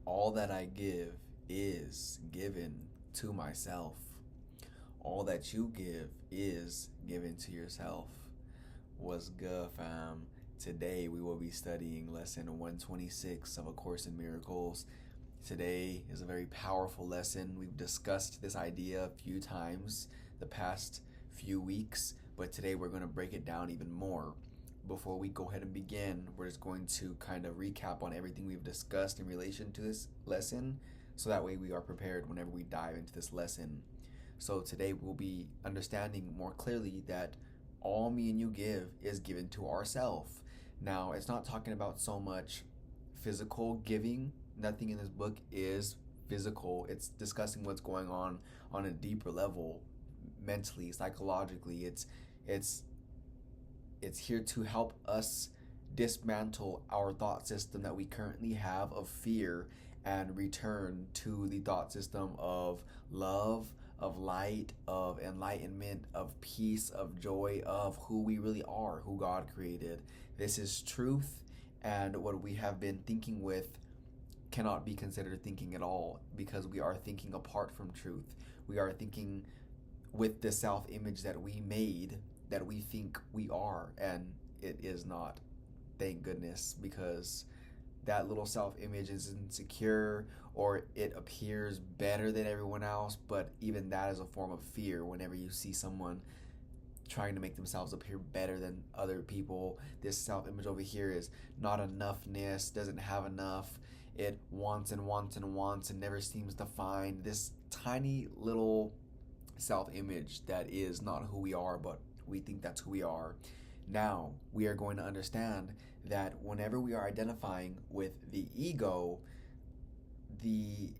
All that I give is given to myself. All that you give is given to yourself. What's good, fam? Today we will be studying lesson 126 of A Course in Miracles. Today is a very powerful lesson. We've discussed this idea a few times the past few weeks, but today we're going to break it down even more. Before we go ahead and begin, we're just going to kind of recap on everything we've discussed in relation to this lesson, so that way we are prepared whenever we dive into this lesson. So today we'll be understanding more clearly that all me and you give is given to ourselves. Now, it's not talking about so much physical giving. Nothing in this book is physical. It's discussing what's going on a deeper level, mentally, psychologically. It's here to help us dismantle our thought system that we currently have of fear and return to the thought system of love, of light, of enlightenment, of peace, of joy, of who we really are, who God created. This is truth, and what we have been thinking with cannot be considered thinking at all, because we are thinking apart from truth. We are thinking with the self-image that we made, that we think we are, and it is not. Thank goodness, because that little self-image is insecure, or it appears better than everyone else, but even that is a form of fear. Whenever you see someone trying to make themselves appear better than other people, this self-image over here is not enoughness, doesn't have enough. It wants and wants and wants and never seems to find this tiny little self-image that is not who we are, but we think that's who we are. Now, we are going to understand that whenever we are identifying with the ego, the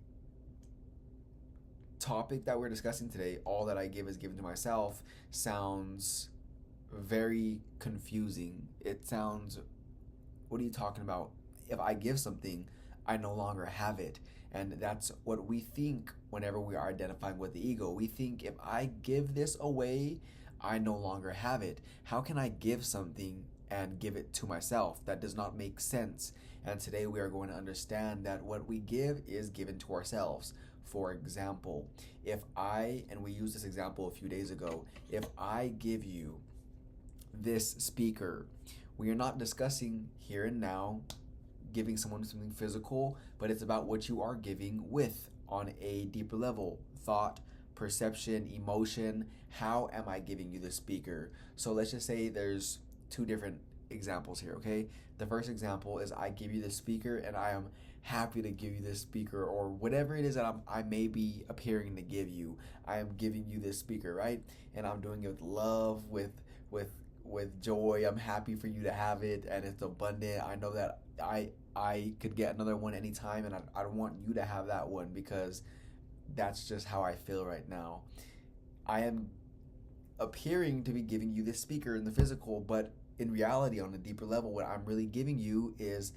topic that we're discussing today, all that I give is given to myself, sounds very confusing. It sounds, what are you talking about? If I give something, I no longer have it. And that's what we think whenever we are identifying with the ego. We think, if I give this away, I no longer have it. How can I give something and give it to myself? That does not make sense. And today we are going to understand that what we give is given to ourselves. For example, and we used this example a few days ago, if I give you this speaker, we are not discussing here and now giving someone something physical, but it's about what you are giving with on a deeper level. Thought, perception, emotion. How am I giving you the speaker? So let's just say there's two different examples here, okay? The first example is I give you the speaker and I am happy to give you this speaker, or whatever it is that I may be appearing to give you. I am giving you this speaker, right? And I'm doing it with love, with joy. I'm happy for you to have it, and it's abundant. I know that I could get another one anytime, and I don't want you to have that one, because that's just how I feel right now. I am appearing to be giving you this speaker in the physical, but in reality, on a deeper level, what I'm really giving you is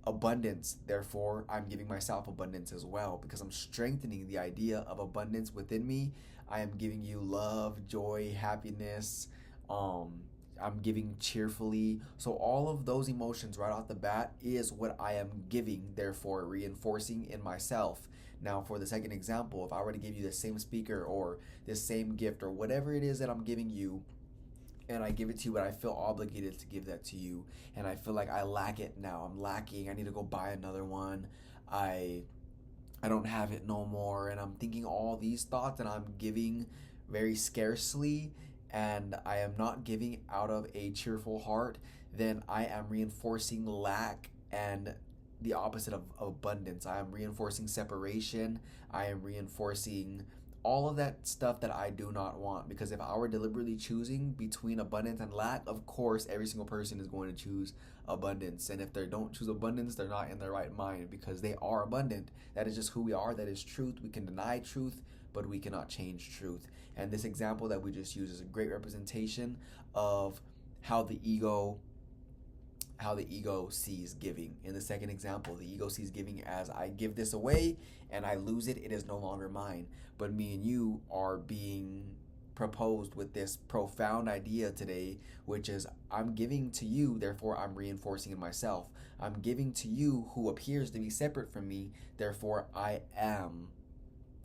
abundance. Therefore, I'm giving myself abundance as well, because I'm strengthening the idea of abundance within me. I am giving you love, joy, happiness. I'm giving cheerfully. So all of those emotions right off the bat is what I am giving, therefore reinforcing in myself. Now, for the second example, if I were to give you the same speaker or this same gift or whatever it is that I'm giving you, and I give it to you, but I feel obligated to give that to you, and I feel like I lack it now. I'm lacking. I need to go buy another one. I don't have it no more, and I'm thinking all these thoughts, and I'm giving very scarcely, and I am not giving out of a cheerful heart. Then I am reinforcing lack and the opposite of abundance. I am reinforcing separation. I am reinforcing all of that stuff that I do not want, because if I were deliberately choosing between abundance and lack, of course every single person is going to choose abundance, and if they don't choose abundance, they're not in their right mind, because they are abundant. That is just who we are. That is truth. We can deny truth, but we cannot change truth. And this example that we just used is a great representation of how the ego sees giving. In the second example, the ego sees giving as, I give this away and I lose it, it is no longer mine. But me and you are being proposed with this profound idea today, which is I'm giving to you, therefore I'm reinforcing in myself. I'm giving to you who appears to be separate from me, therefore I am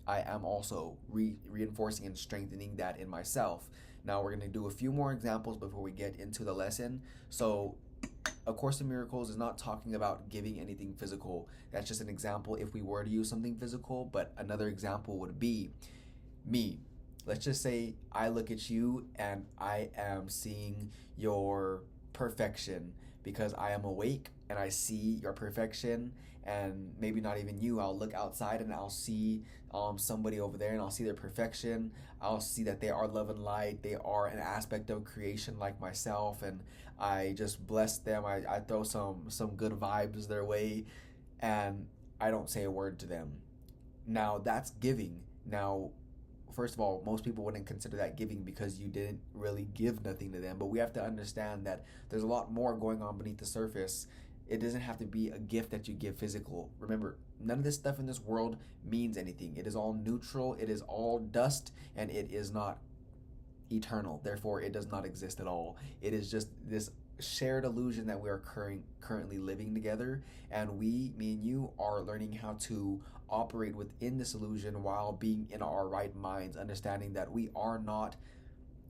also reinforcing and strengthening that in myself. Now we're going to do a few more examples before we get into the lesson. So A Course in Miracles is not talking about giving anything physical. That's just an example if we were to use something physical, but another example would be me. Let's just say I look at you and I am seeing your perfection because I am awake and I see your perfection. And maybe not even you, I'll look outside and I'll see somebody over there and I'll see their perfection. I'll see that they are love and light. They are an aspect of creation like myself, and I just bless them. I throw some good vibes their way, and I don't say a word to them. Now that's giving. Now, first of all, most people wouldn't consider that giving because you didn't really give nothing to them. But we have to understand that there's a lot more going on beneath the surface. It doesn't have to be a gift that you give physical. Remember, none of this stuff in this world means anything. It is all neutral, it is all dust, and it is not eternal. Therefore, it does not exist at all. It is just this shared illusion that we are currently living together, and me and you, are learning how to operate within this illusion while being in our right minds, understanding that we are not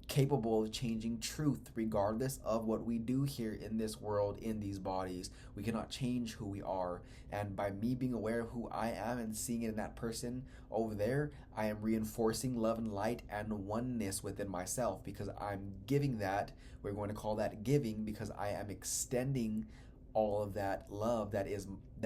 capable of changing truth regardless of what we do here in this world, in these bodies. We cannot change who we are, and by me being aware of who I am and seeing it in that person over there, I am reinforcing love and light and oneness within myself because I'm giving that. We're going to call that giving because I am extending all of that love that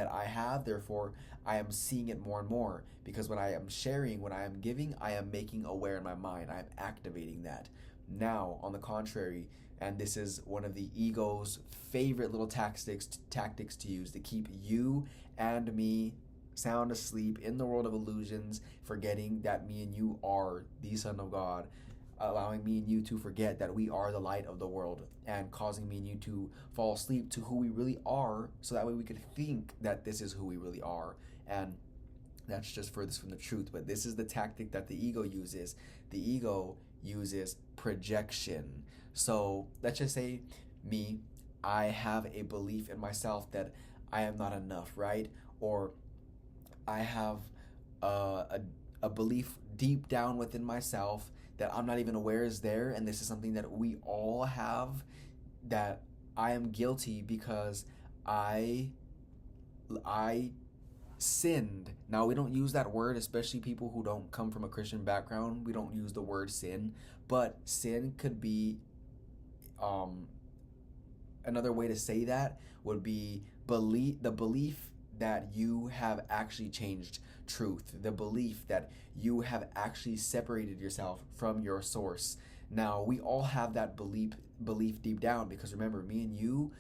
I have. Therefore, I am seeing it more and more because when I am sharing, when I am giving, I am making aware in my mind. I am activating that. Now, on the contrary, and this is one of the ego's favorite little tactics to use to keep you and me sound asleep in the world of illusions, forgetting that me and you are the Son of God, allowing me and you to forget that we are the light of the world, and causing me and you to fall asleep to who we really are, so that way we could think that this is who we really are. And that's just furthest from the truth. But this is the tactic that the ego uses. The ego uses projection. So let's just say me, I have a belief in myself that I am not enough, right? Or I have a belief deep down within myself that I'm not even aware is there, and this is something that we all have, that I am guilty because I sinned. Now, we don't use that word, especially people who don't come from a Christian background. We don't use the word sin, but sin could be another way to say that would be the belief that you have actually changed truth, the belief that you have actually separated yourself from your source. Now, we all have that belief deep down because remember, me and you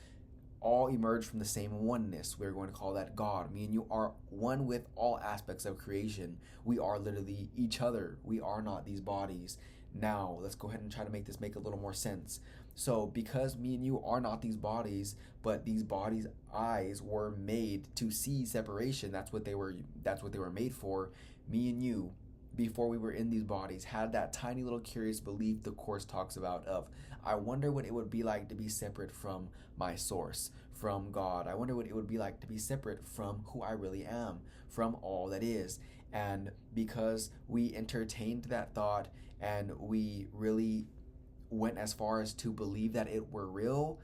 all emerge from the same oneness. We're going to call that God. Me and you are one with all aspects of creation. We are literally each other. We are not these bodies. Now, let's go ahead and try to make this make a little more sense. So, because me and you are not these bodies, but these bodies' eyes were made to see separation. That's what they were made for. Me and you, before we were in these bodies, had that tiny little curious belief the Course talks about of, I wonder what it would be like to be separate from my source, from God. I wonder what it would be like to be separate from who I really am, from all that is. And because we entertained that thought and we really went as far as to believe that it were real,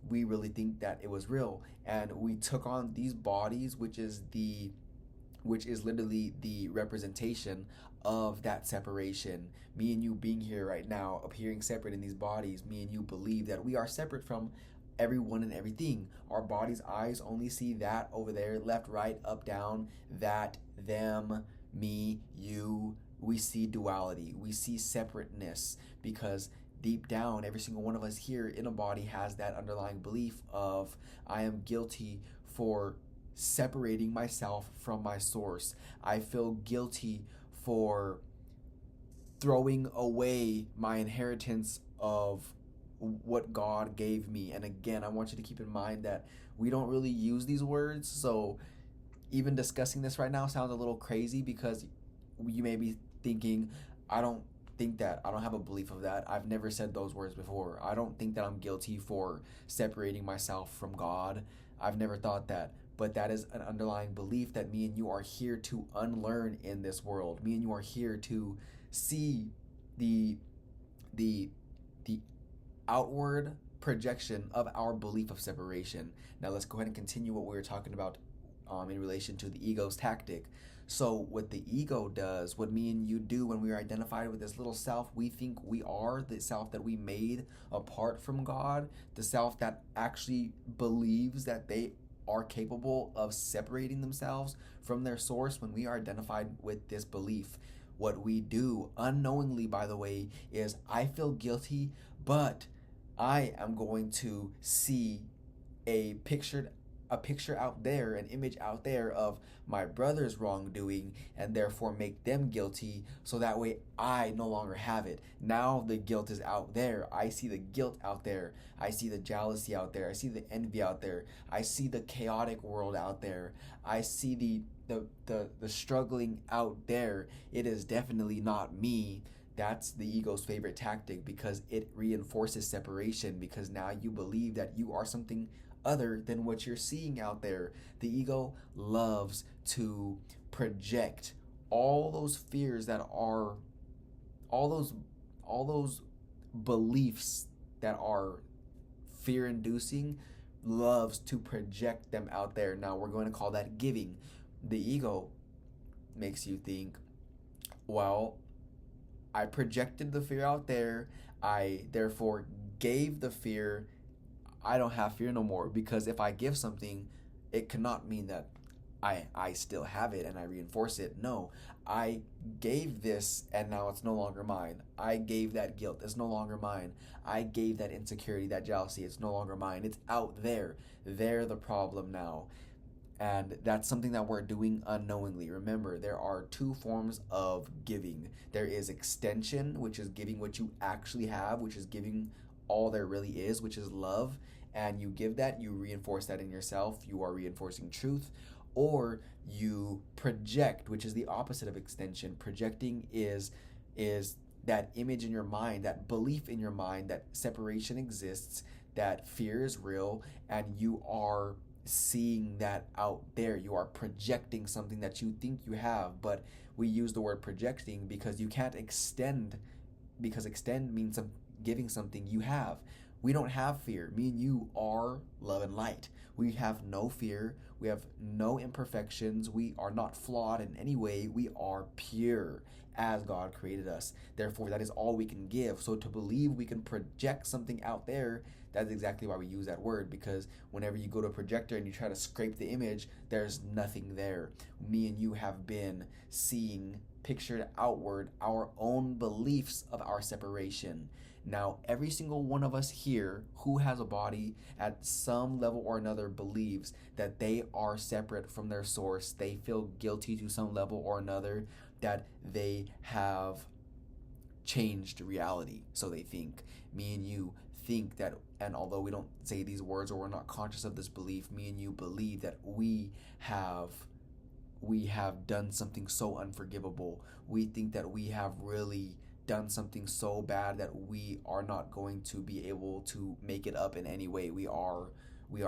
we really think that it was real. And we took on these bodies, which is literally the representation of that separation. Me and you being here right now, appearing separate in these bodies, me and you believe that we are separate from everyone and everything. Our body's eyes only see that over there, left, right, up, down, that, them, me, you. We see duality. We see separateness because deep down, every single one of us here in a body has that underlying belief of, I am guilty for separating myself from my source. I feel guilty for throwing away my inheritance of what God gave me. And again, I want you to keep in mind that we don't really use these words, so even discussing this right now sounds a little crazy because you may be thinking, I don't think that. I don't have a belief of that. I've never said those words before. I don't think that I'm guilty for separating myself from God. I've never thought that. But that is an underlying belief that me and you are here to unlearn in this world. Me and you are here to see the the the outward projection of our belief of separation. Now let's go ahead and continue what we were talking about in relation to the ego's tactic. So what the ego does, what me and you do when we are identified with this little self we think we are, the self that we made apart from God, the self that actually believes that they are capable of separating themselves from their source, when we are identified with this belief, what we do unknowingly, by the way, is I feel guilty, but I am going to see a picture out there, an image out there of my brother's wrongdoing, and therefore make them guilty, so that way I no longer have it. Now the guilt is out there. I see the guilt out there. I see the jealousy out there. I see the envy out there. I see the chaotic world out there. I see the struggling out there. It is definitely not me. That's the ego's favorite tactic, because it reinforces separation, because now you believe that you are something other than what you're seeing out there. The ego loves to project all those fears that are all those beliefs that are fear inducing, loves to project them out there. Now we're going to call that giving. The ego makes you think, well, I projected the fear out there, I therefore gave the fear, I don't have fear no more, because if I give something, it cannot mean that I still have it and I reinforce it. No, I gave this and now it's no longer mine. I gave that guilt, it's no longer mine. I gave that insecurity, that jealousy, it's no longer mine. It's out there. They're the problem now. And that's something that we're doing unknowingly. Remember, there are two forms of giving. There is extension, which is giving what you actually have, which is giving all there really is, which is love. And you give that, you reinforce that in yourself, you are reinforcing truth. Or you project, which is the opposite of extension. Projecting is that image in your mind, that belief in your mind that separation exists, that fear is real, and you are seeing that out there. You are projecting something that you think you have, but we use the word projecting because you can't extend, because extend means giving something you have. We don't have fear. Me and you are love and light. We have no fear. We have no imperfections. We are not flawed in any way. We are pure as God created us. Therefore, that is all we can give. So to believe we can project something out there, that's exactly why we use that word, because whenever you go to a projector and you try to scrape the image, there's nothing there. Me and you have been seeing, pictured outward, our own beliefs of our separation. Now, every single one of us here who has a body at some level or another believes that they are separate from their source. They feel guilty to some level or another that they have changed reality. So they think. Me and you think that, and although we don't say these words or we're not conscious of this belief, me and you believe that we have done something so unforgivable. We think that we have really done something so bad that we are not going to be able to make it up in any way. We are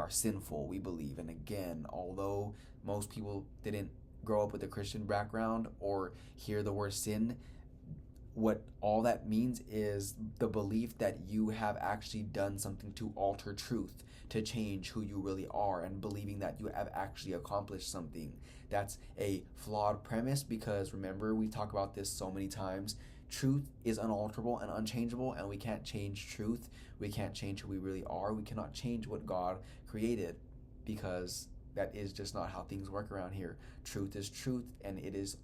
sinful, we believe. And again, although most people didn't grow up with a Christian background or hear the word sin, what all that means is the belief that you have actually done something to alter truth, to change who you really are, and believing that you have actually accomplished something. That's a flawed premise, because remember, we talk about this so many times. Truth is unalterable and unchangeable, and we can't change truth. We can't change who we really are. We cannot change what God created, because that is just not how things work around here. Truth is truth, and it is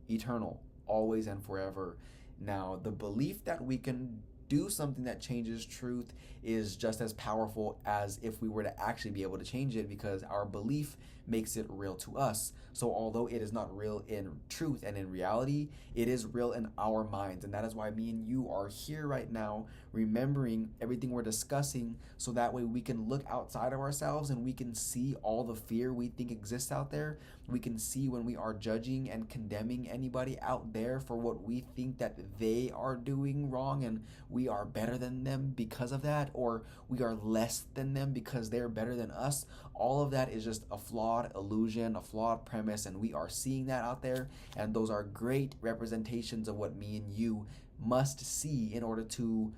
eternal, always and forever. Now, the belief that we can do something that changes truth is just as powerful as if we were to actually be able to change it, because our belief makes it real to us. So although it is not real in truth and in reality, it is real in our minds. And that is why me and you are here right now, remembering everything we're discussing, so that way we can look outside of ourselves and we can see all the fear we think exists out there. We can see when we are judging and condemning anybody out there for what we think that they are doing wrong, and we are better than them because of that, or we are less than them because they're better than us. All of that is just a flawed illusion, a flawed premise, and we are seeing that out there. And those are great representations of what me and you must see in order to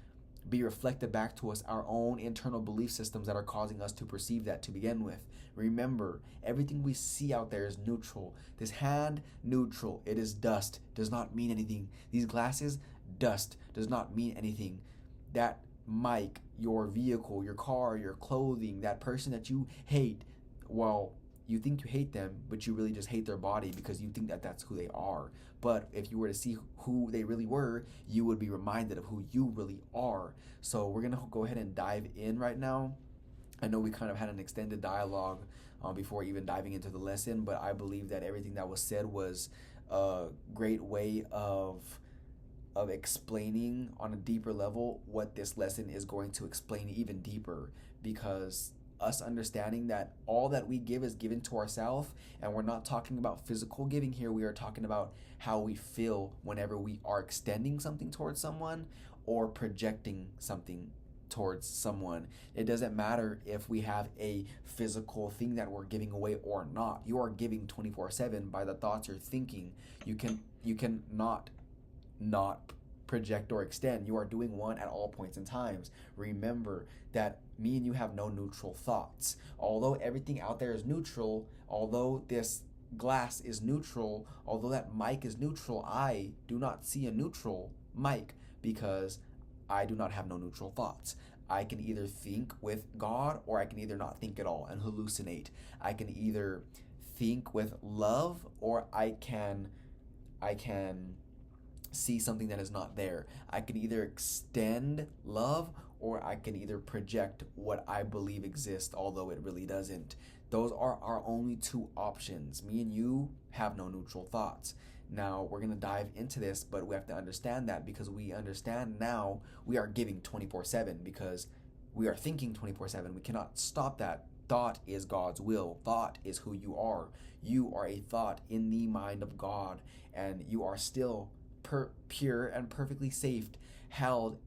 be reflected back to us, our own internal belief systems that are causing us to perceive that to begin with. Remember, everything we see out there is neutral. This hand, neutral. It is dust. Does not mean anything. These glasses, dust. Does not mean anything. That mic, your vehicle, your car, your clothing, that person that you hate, well, you think you hate them, but you really just hate their body because you think that that's who they are. But if you were to see who they really were, you would be reminded of who you really are. So we're going to go ahead and dive in right now. I know we kind of had an extended dialogue before even diving into the lesson, but I believe that everything that was said was a great way of explaining on a deeper level what this lesson is going to explain even deeper, because us understanding that all that we give is given to ourselves, and we're not talking about physical giving here. We are talking about how we feel whenever we are extending something towards someone or projecting something towards someone. It doesn't matter if we have a physical thing that we're giving away or not. You are giving 24/7 by the thoughts you're thinking. You can not project or extend. You are doing one at all points in times. Remember that me and you have no neutral thoughts. Although everything out there is neutral, although this glass is neutral, although that mic is neutral, I do not see a neutral mic because I do not have no neutral thoughts. I can either think with God, or I can either not think at all and hallucinate. I can either think with love, or I can see something that is not there. I can either extend love, or I can either project what I believe exists, although it really doesn't. Those are our only two options. Me and you have no neutral thoughts. Now, we're going to dive into this, but we have to understand that, because we understand now we are giving 24/7 because we are thinking 24/7. We cannot stop that. Thought is God's will. Thought is who you are. You are a thought in the mind of God, and you are still pure and perfectly safe, held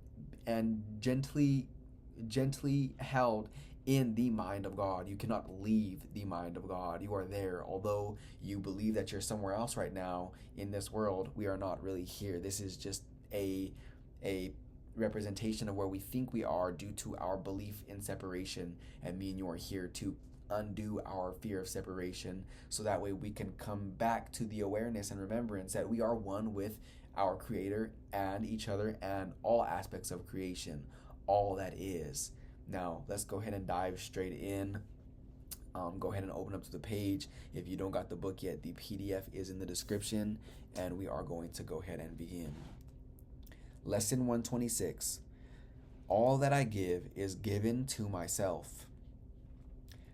and gently held in the mind of God. You cannot leave the mind of God. You are there. Although you believe that you're somewhere else right now in this world, we are not really here. This is just a representation of where we think we are due to our belief in separation, and me and you are here to undo our fear of separation, so that way we can come back to the awareness and remembrance that we are one with our Creator and each other and all aspects of creation, all that is. Now, let's go ahead and dive straight in. Go ahead and open up to the page. If you don't got the book yet, the PDF is in the description, and we are going to go ahead and begin. Lesson 126. All that I give is given to myself.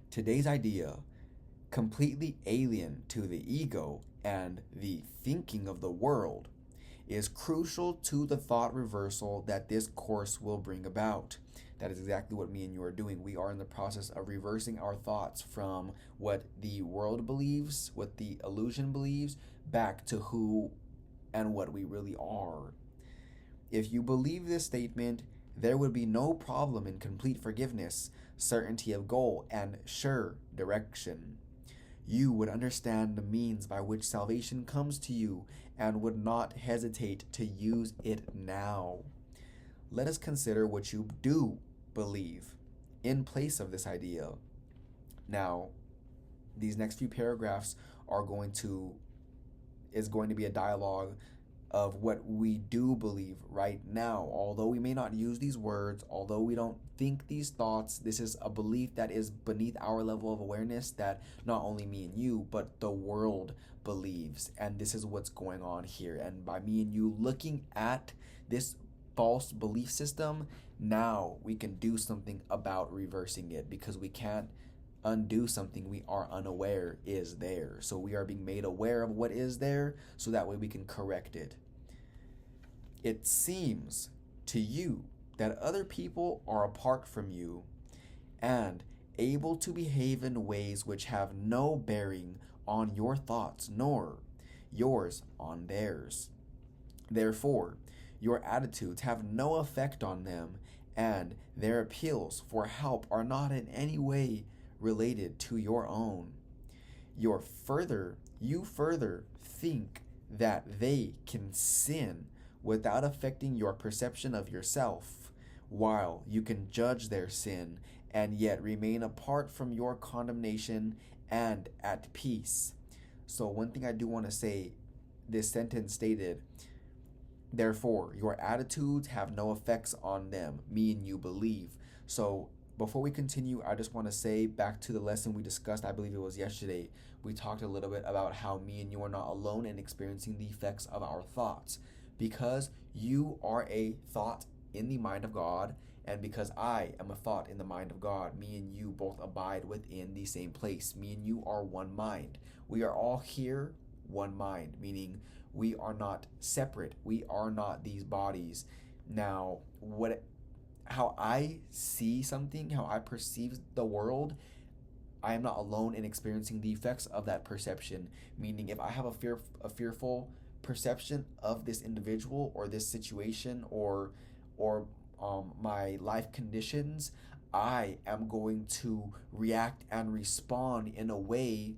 Today's idea, completely alien to the ego and the thinking of the world, is crucial to the thought reversal that this course will bring about. That is exactly what me and you are doing. We are in the process of reversing our thoughts from what the world believes, what the illusion believes, back to who and what we really are. If you believe this statement, there would be no problem in complete forgiveness, certainty of goal, and sure direction. You would understand the means by which salvation comes to you and would not hesitate to use it now. Let us consider what you do believe in place of this idea. Now, these next few paragraphs is going to be a dialogue of what we do believe right now. Although we may not use these words, although we don't think these thoughts, this is a belief that is beneath our level of awareness that not only me and you, but the world believes. And this is what's going on here. And by me and you looking at this false belief system, now we can do something about reversing it, because we can't undo something we are unaware is there. So we are being made aware of what is there, so that way we can correct it. It seems to you that other people are apart from you and able to behave in ways which have no bearing on your thoughts, nor yours on theirs. Therefore, your attitudes have no effect on them, and their appeals for help are not in any way related to your own. You further think that they can sin without affecting your perception of yourself, while you can judge their sin and yet remain apart from your condemnation and at peace. So, one thing I do want to say, this sentence stated, therefore, your attitudes have no effects on them, me and you believe. So, before we continue, I just want to say back to the lesson we discussed, I believe it was yesterday, we talked a little bit about how me and you are not alone in experiencing the effects of our thoughts. Because you are a thought in the mind of God, and because I am a thought in the mind of God, me and you both abide within the same place. Me and you are one mind. We are all here, one mind, meaning we are not separate. We are not these bodies. Now, how I see something, how I perceive the world, I am not alone in experiencing the effects of that perception. Meaning, if I have a fearful perception of this individual or this situation or my life conditions, I am going to react and respond in a way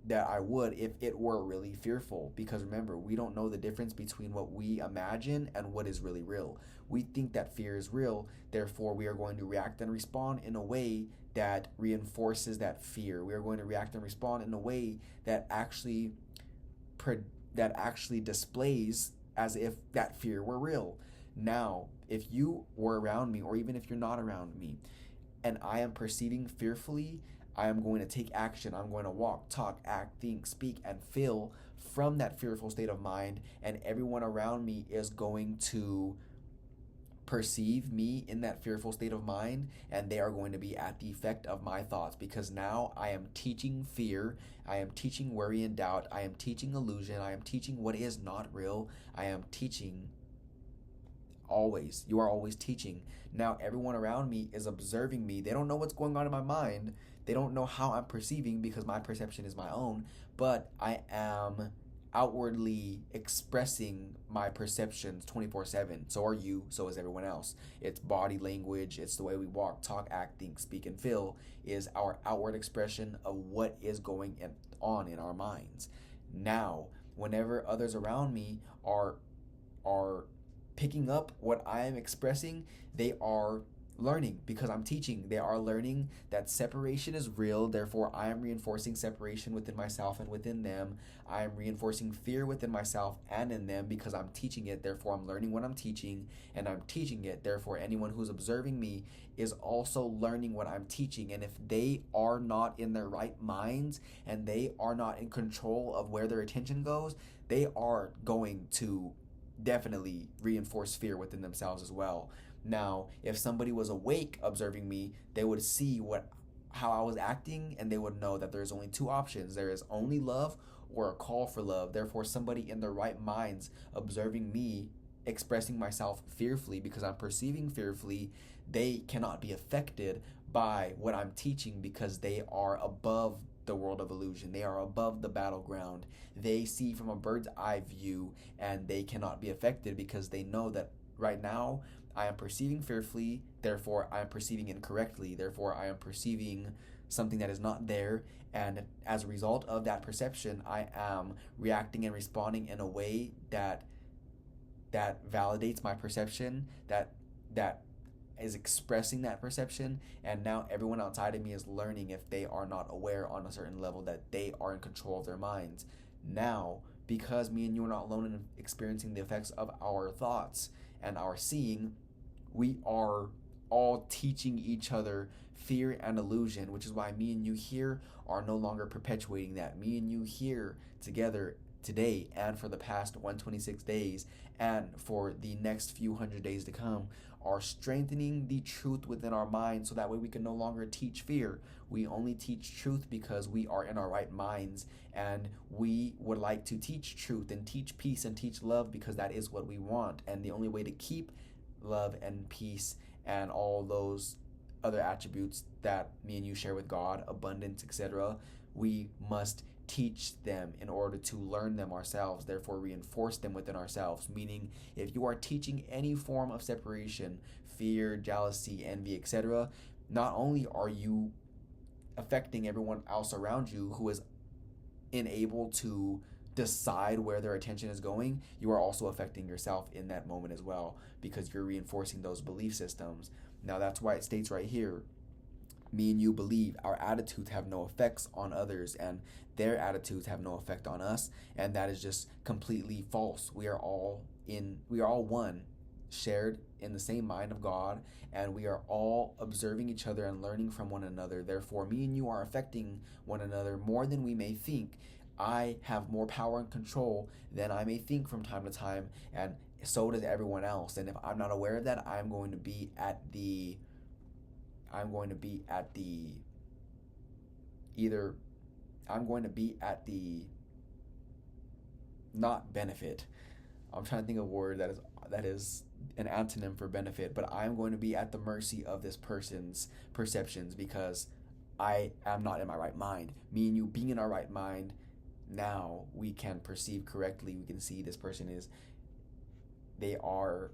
that I would if it were really fearful. Because remember, we don't know the difference between what we imagine and what is really real. We think that fear is real, therefore we are going to react and respond in a way that reinforces that fear. We are going to react and respond in a way that actually displays as if that fear were real. Now, if you were around me, or even if you're not around me, and I am perceiving fearfully, I am going to take action. I'm going to walk, talk, act, think, speak, and feel from that fearful state of mind, and everyone around me is going to perceive me in that fearful state of mind, and they are going to be at the effect of my thoughts, because now I am teaching fear, I am teaching worry and doubt, I am teaching illusion, I am teaching what is not real, I am teaching always. You are always teaching. Now everyone around me is observing me. They don't know what's going on in my mind. They don't know how I'm perceiving because my perception is my own, but I am outwardly expressing my perceptions 24/7. So are you, so is everyone else. It's body language, it's the way we walk, talk, act, think, speak, and feel is our outward expression of what is going on in our minds. Now, whenever others around me are picking up what I am expressing, they are learning because I'm teaching. They are learning that separation is real, therefore I am reinforcing separation within myself and within them. I am reinforcing fear within myself and in them because I'm teaching it, therefore I'm learning what I'm teaching, and I'm teaching it, therefore anyone who's observing me is also learning what I'm teaching. And if they are not in their right minds and they are not in control of where their attention goes, they are going to definitely reinforce fear within themselves as well. Now, if somebody was awake observing me, they would see how I was acting, and they would know that there's only two options. There is only love or a call for love. Therefore, somebody in their right minds observing me expressing myself fearfully because I'm perceiving fearfully, they cannot be affected by what I'm teaching because they are above the world of illusion. They are above the battleground. They see from a bird's eye view, and they cannot be affected because they know that right now I am perceiving fearfully, therefore I am perceiving incorrectly, therefore I am perceiving something that is not there, and as a result of that perception, I am reacting and responding in a way that validates my perception, that is expressing that perception, and now everyone outside of me is learning, if they are not aware on a certain level, that they are in control of their minds. Now, because me and you are not alone in experiencing the effects of our thoughts and our seeing, we are all teaching each other fear and illusion, which is why me and you here are no longer perpetuating that. Me and you here together today and for the past 126 days and for the next few hundred days to come are strengthening the truth within our minds, so that way we can no longer teach fear. We only teach truth because we are in our right minds, and we would like to teach truth and teach peace and teach love because that is what we want. And the only way to keep love and peace and all those other attributes that me and you share with God, abundance, etc., we must teach them in order to learn them ourselves, therefore reinforce them within ourselves. Meaning, if you are teaching any form of separation, fear, jealousy, envy, etc., not only are you affecting everyone else around you who is unable to decide where their attention is going, you are also affecting yourself in that moment as well, because you're reinforcing those belief systems. Now that's why it states right here, me and you believe our attitudes have no effects on others and their attitudes have no effect on us, and that is just completely false. We are all one, shared in the same mind of God, and we are all observing each other and learning from one another. Therefore, me and you are affecting one another more than we may think. I have more power and control than I may think from time to time, and so does everyone else. And if I'm not aware of that, I'm going to be at the not benefit. I'm trying to think of a word that is an antonym for benefit, but I'm going to be at the mercy of this person's perceptions because I am not in my right mind. Me and you being in our right mind, now we can perceive correctly. We can see this person they are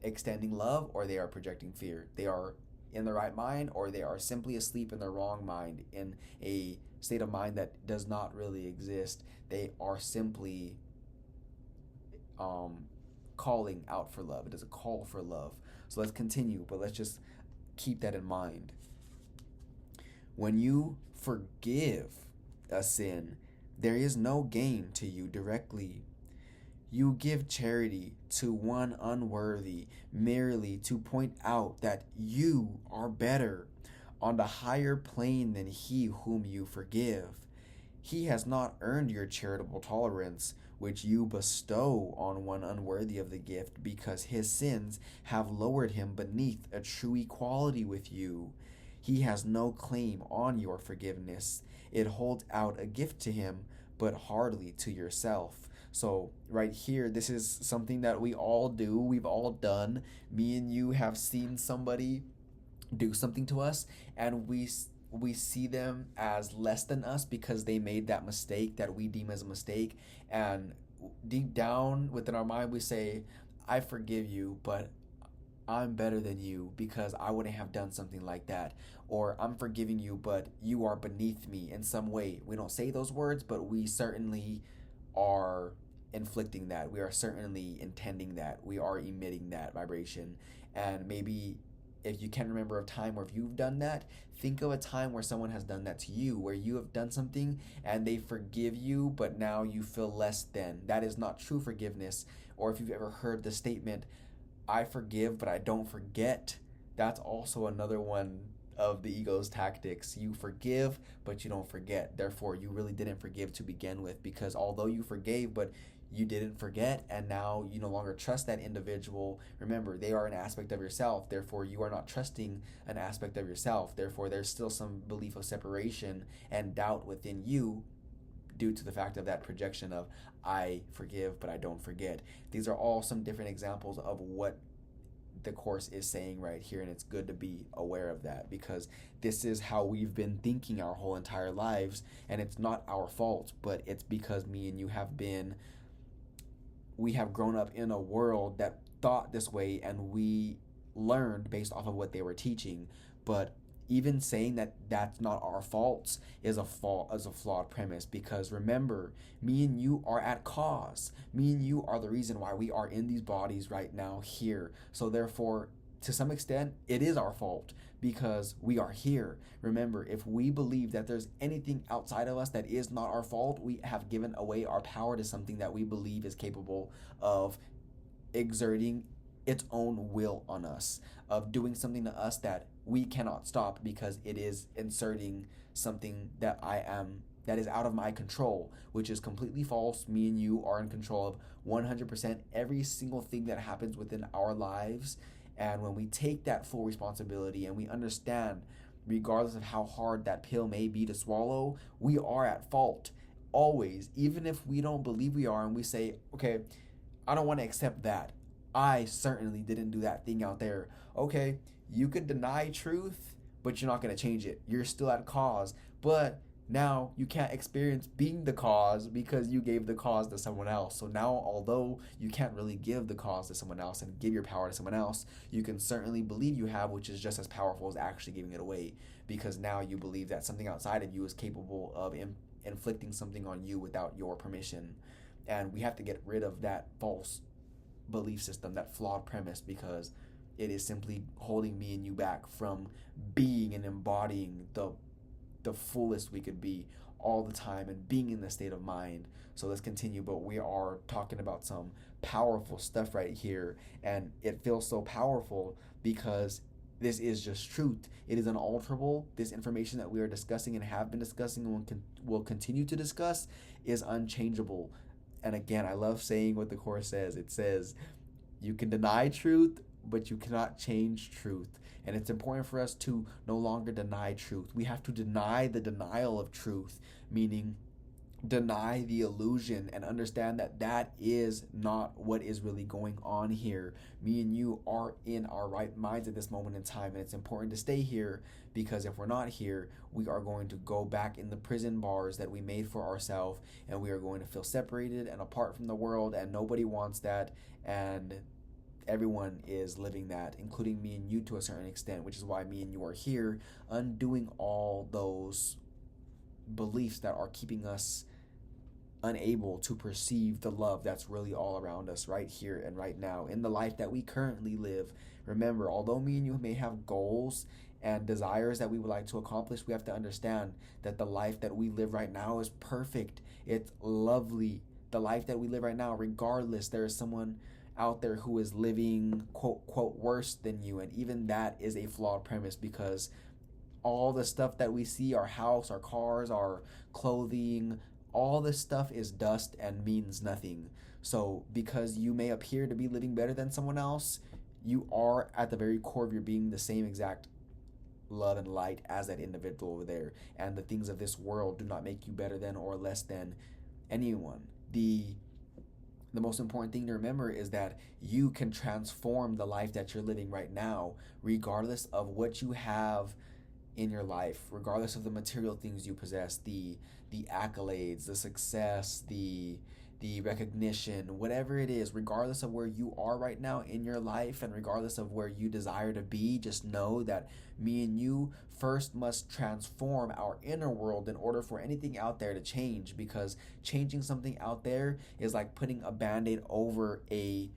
extending love or they are projecting fear. They are in the right mind or they are simply asleep in the wrong mind, in a state of mind that does not really exist. They are simply calling out for love. It is a call for love. So let's continue, but let's just keep that in mind. When you forgive a sin, there is no gain to you directly. You give charity to one unworthy merely to point out that you are better, on the higher plane than he whom you forgive. He has not earned your charitable tolerance, which you bestow on one unworthy of the gift, because his sins have lowered him beneath a true equality with you. He has no claim on your forgiveness. It holds out a gift to him, but hardly to yourself. So right here, this is something that we all do. We've all done. Me and you have seen somebody do something to us, and we see them as less than us because they made that mistake that we deem as a mistake. And deep down within our mind, we say, I forgive you, but I'm better than you because I wouldn't have done something like that. Or I'm forgiving you, but you are beneath me in some way. We don't say those words, but we certainly are inflicting that. We are certainly intending that. We are emitting that vibration. And maybe if you can remember a time where if you've done that, think of a time where someone has done that to you, where you have done something and they forgive you, but now you feel less than. That is not true forgiveness. Or if you've ever heard the statement, I forgive, but I don't forget, that's also another one of the ego's tactics. You forgive, but you don't forget. Therefore, you really didn't forgive to begin with, because although you forgave, but you didn't forget, and now you no longer trust that individual. Remember, they are an aspect of yourself. Therefore, you are not trusting an aspect of yourself. Therefore, there's still some belief of separation and doubt within you due to the fact of that projection of I forgive, but I don't forget. These are all some different examples of what the Course is saying right here, and it's good to be aware of that, because this is how we've been thinking our whole entire lives, and it's not our fault, but it's because me and you we have grown up in a world that thought this way, and we learned based off of what they were teaching. But even saying that that's not our faults is a flawed premise, because remember, me and you are at cause. Me and you are the reason why we are in these bodies right now here. So therefore, to some extent, it is our fault because we are here. Remember, if we believe that there's anything outside of us that is not our fault, we have given away our power to something that we believe is capable of exerting its own will on us, of doing something to us that we cannot stop because it is inserting something that is out of my control, which is completely false. Me and you are in control of 100% every single thing that happens within our lives. And when we take that full responsibility and we understand, regardless of how hard that pill may be to swallow, we are at fault always. Even if we don't believe we are and we say, okay, I don't want to accept that. I certainly didn't do that thing out there. Okay, you could deny truth, but you're not going to change it. You're still at cause. But now you can't experience being the cause because you gave the cause to someone else. So now, although you can't really give the cause to someone else and give your power to someone else, you can certainly believe you have, which is just as powerful as actually giving it away, because now you believe that something outside of you is capable of inflicting something on you without your permission. And we have to get rid of that false belief system, that flawed premise, because it is simply holding me and you back from being and embodying the fullest we could be all the time and being in the state of mind. So let's continue, but we are talking about some powerful stuff right here, and it feels so powerful because this is just truth. It is unalterable. This information that we are discussing and have been discussing and will continue to discuss is unchangeable. And again, I love saying what the Course says. It says, you can deny truth, but you cannot change truth. And it's important for us to no longer deny truth. We have to deny the denial of truth, meaning deny the illusion and understand that that is not what is really going on here. Me and you are in our right minds at this moment in time, and it's important to stay here, because if we're not here, we are going to go back in the prison bars that we made for ourselves, and we are going to feel separated and apart from the world, and nobody wants that. And everyone is living that, including me and you to a certain extent, which is why me and you are here, undoing all those beliefs that are keeping us unable to perceive the love that's really all around us right here and right now in the life that we currently live. Remember, although me and you may have goals and desires that we would like to accomplish, we have to understand that the life that we live right now is perfect. It's lovely. The life that we live right now, regardless, there is someone out there who is living quote worse than you, and even that is a flawed premise, because all the stuff that we see, our house, our cars, our clothing, all this stuff is dust and means nothing. So because you may appear to be living better than someone else, you are at the very core of your being the same exact love and light as that individual over there, and the things of this world do not make you better than or less than anyone. The most important thing to remember is that you can transform the life that you're living right now, regardless of what you have in your life, regardless of the material things you possess, the accolades, the success, the recognition, whatever it is, regardless of where you are right now in your life and regardless of where you desire to be, just know that me and you first must transform our inner world in order for anything out there to change, because changing something out there is like putting a band-aid over a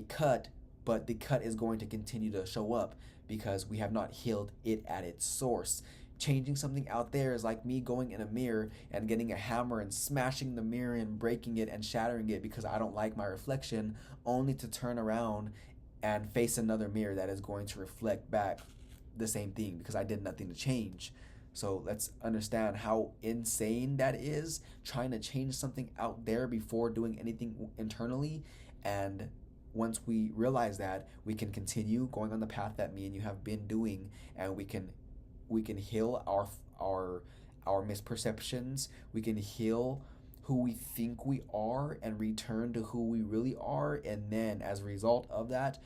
cut, but the cut is going to continue to show up because we have not healed it at its source. Changing something out there is like me going in a mirror and getting a hammer and smashing the mirror and breaking it and shattering it because I don't like my reflection, only to turn around and face another mirror that is going to reflect back the same thing because I did nothing to change. So let's understand how insane that is, trying to change something out there before doing anything internally. And once we realize that, we can continue going on the path that me and you have been doing, and we can heal our misperceptions. We can heal who we think we are and return to who we really are. And then as a result of that,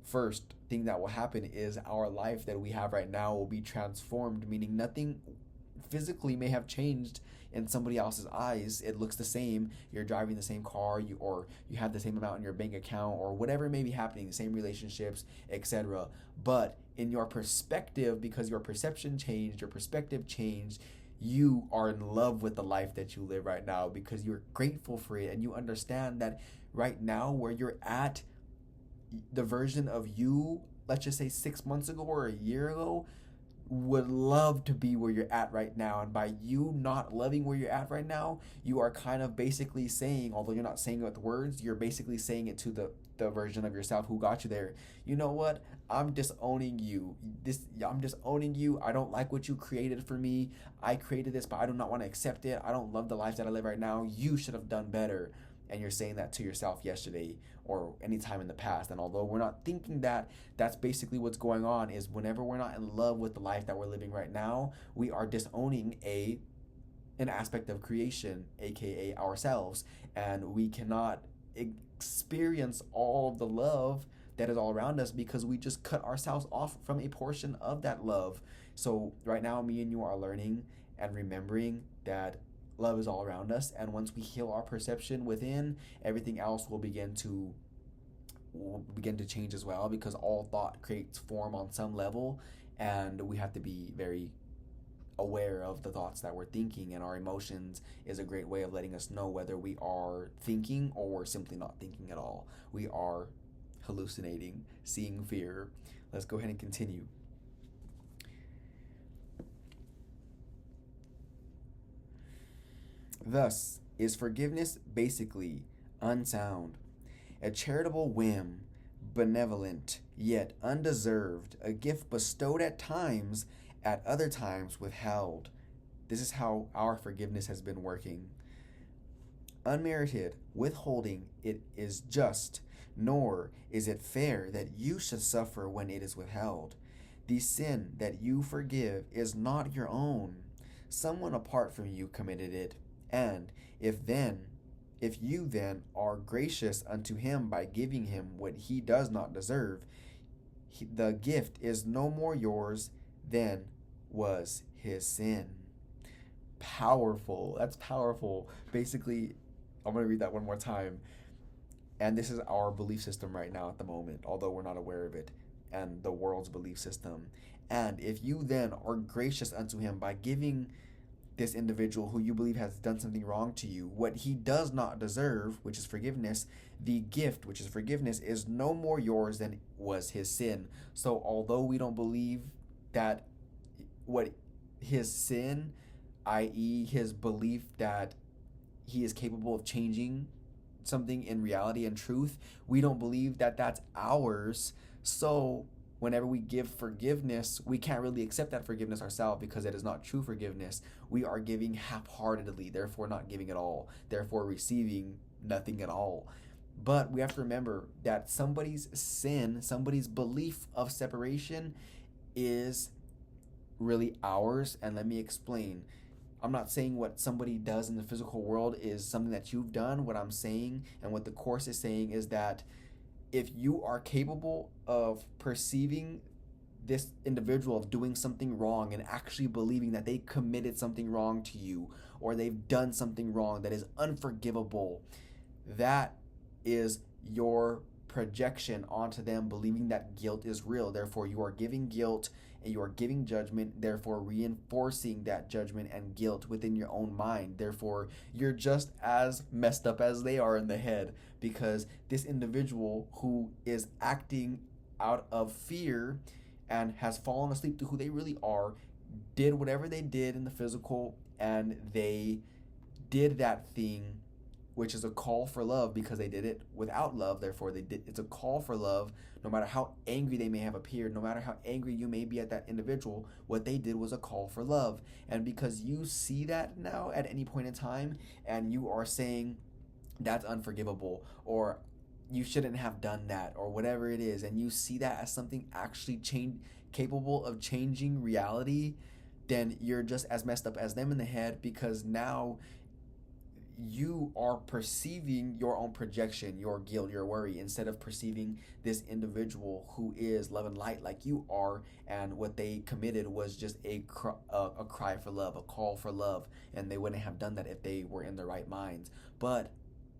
first thing that will happen is our life that we have right now will be transformed, meaning nothing physically may have changed in somebody else's eyes. It looks the same. You're driving the same car, or you have the same amount in your bank account, or whatever may be happening, the same relationships, etc. But in your perspective, because your perception changed, your perspective changed, you are in love with the life that you live right now because you're grateful for it, and you understand that right now where you're at, the version of you, let's just say 6 months ago or a year ago, would love to be where you're at right now. And by you not loving where you're at right now, you are kind of basically saying, although you're not saying it with words, you're basically saying it to the version of yourself who got you there. You know what? I'm disowning you. I'm disowning you. I don't like what you created for me. I created this, but I do not want to accept it. I don't love the life that I live right now. You should have done better. And you're saying that to yourself yesterday or any time in the past. And although we're not thinking that, that's basically what's going on, is whenever we're not in love with the life that we're living right now, we are disowning an aspect of creation, aka ourselves. And we cannot experience all of the love that is all around us because we just cut ourselves off from a portion of that love. So right now, me and you are learning and remembering that love is all around us. And once we heal our perception within, everything else will begin to change as well, because all thought creates form on some level, and we have to be very aware of the thoughts that we're thinking, and our emotions is a great way of letting us know whether we are thinking or we're simply not thinking at all. We are hallucinating, seeing fear. Let's go ahead and continue. Thus is forgiveness basically unsound, a charitable whim, benevolent yet undeserved, a gift bestowed at times, at other times withheld. This is how our forgiveness has been working. Unmerited withholding it is just, nor is it fair that you should suffer when it is withheld. The sin that you forgive is not your own. Someone apart from you committed it, and if you then are gracious unto him by giving him what he does not deserve, the gift is no more yours than was his sin. Powerful. That's powerful. Basically, I'm going to read that one more time. And this is our belief system right now at the moment, although we're not aware of it, and the world's belief system. And if you then are gracious unto him by giving this individual who you believe has done something wrong to you what he does not deserve, which is forgiveness, the gift, which is forgiveness, is no more yours than was his sin. So although we don't believe that what his sin, i.e. his belief that he is capable of changing something in reality and truth, we don't believe that that's ours. So whenever we give forgiveness, we can't really accept that forgiveness ourselves, because it is not true forgiveness. We are giving half-heartedly, therefore not giving at all, therefore receiving nothing at all. But we have to remember that somebody's sin, somebody's belief of separation is really ours. And let me explain. I'm not saying what somebody does in the physical world is something that you've done. What I'm saying and what the Course is saying is that if you are capable of perceiving this individual of doing something wrong and actually believing that they committed something wrong to you, or they've done something wrong that is unforgivable, that is your projection onto them, believing that guilt is real. Therefore, you are giving guilt and you are giving judgment, therefore reinforcing that judgment and guilt within your own mind. Therefore, you're just as messed up as they are in the head, because this individual who is acting out of fear and has fallen asleep to who they really are did whatever they did in the physical, and they did that thing, which is a call for love, because they did it without love. Therefore, it's a call for love. No matter how angry they may have appeared, no matter how angry you may be at that individual, what they did was a call for love. And because you see that now at any point in time, and you are saying that's unforgivable, or you shouldn't have done that, or whatever it is, and you see that as something actually capable of changing reality, then you're just as messed up as them in the head, because now you are perceiving your own projection, your guilt, your worry, instead of perceiving this individual who is love and light like you are, and what they committed was just a cry for love, a call for love, and they wouldn't have done that if they were in their right minds. But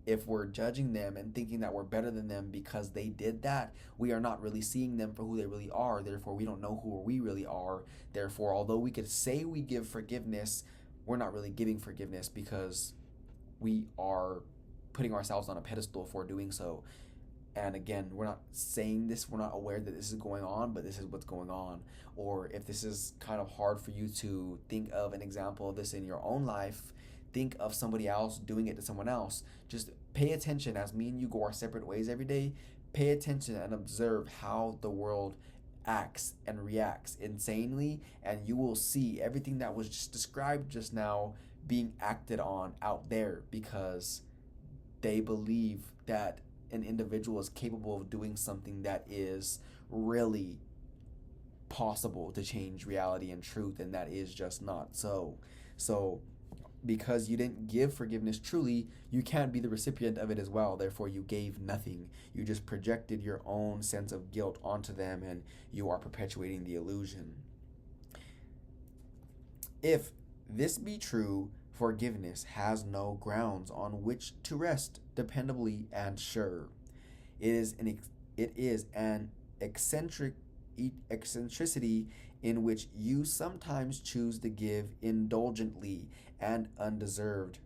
if we're judging them and thinking that we're better than them because they did that, we are not really seeing them for who they really are. Therefore, we don't know who we really are. Therefore, although we could say we give forgiveness, we're not really giving forgiveness, because we are putting ourselves on a pedestal for doing so. And again, we're not saying this, we're not aware that this is going on, but this is what's going on. Or if this is kind of hard for you to think of an example of this in your own life, think of somebody else doing it to someone else. Just pay attention. As me and you go our separate ways every day, pay attention and observe how the world acts and reacts insanely, and you will see everything that was just described just now being acted on out there, because they believe that an individual is capable of doing something that is really possible to change reality and truth, and that is just not so. So because you didn't give forgiveness truly, you can't be the recipient of it as well. Therefore, you gave nothing. You just projected your own sense of guilt onto them, and you are perpetuating the illusion. If This be true, forgiveness has no grounds on which to rest dependably and sure. It is an eccentricity in which you sometimes choose to give indulgently and undeserved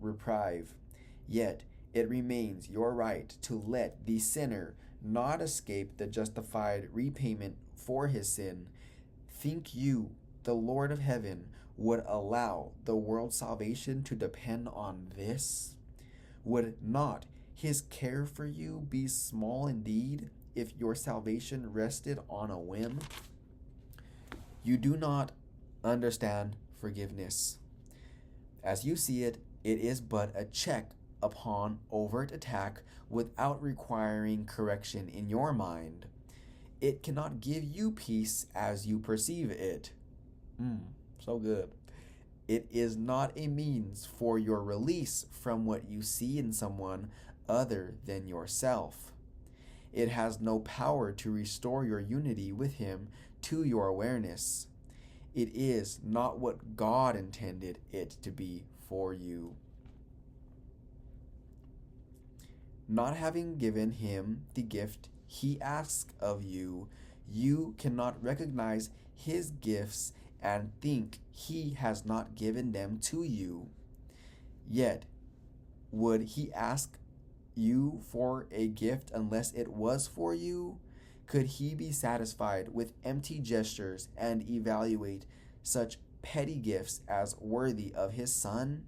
reprieve. Yet it remains your right to let the sinner not escape the justified repayment for his sin. Think you the Lord of heaven would allow the world's salvation to depend on this? Would not his care for you be small indeed if your salvation rested on a whim? You do not understand forgiveness. As you see it, it is but a check upon overt attack without requiring correction in your mind. It cannot give you peace as you perceive it. So good. It is not a means for your release from what you see in someone other than yourself. It has no power to restore your unity with him to your awareness. It is not what God intended it to be for you. Not having given him the gift he asks of you, you cannot recognize his gifts and think he has not given them to you. Yet, would he ask you for a gift unless it was for you? Could he be satisfied with empty gestures and evaluate such petty gifts as worthy of his Son?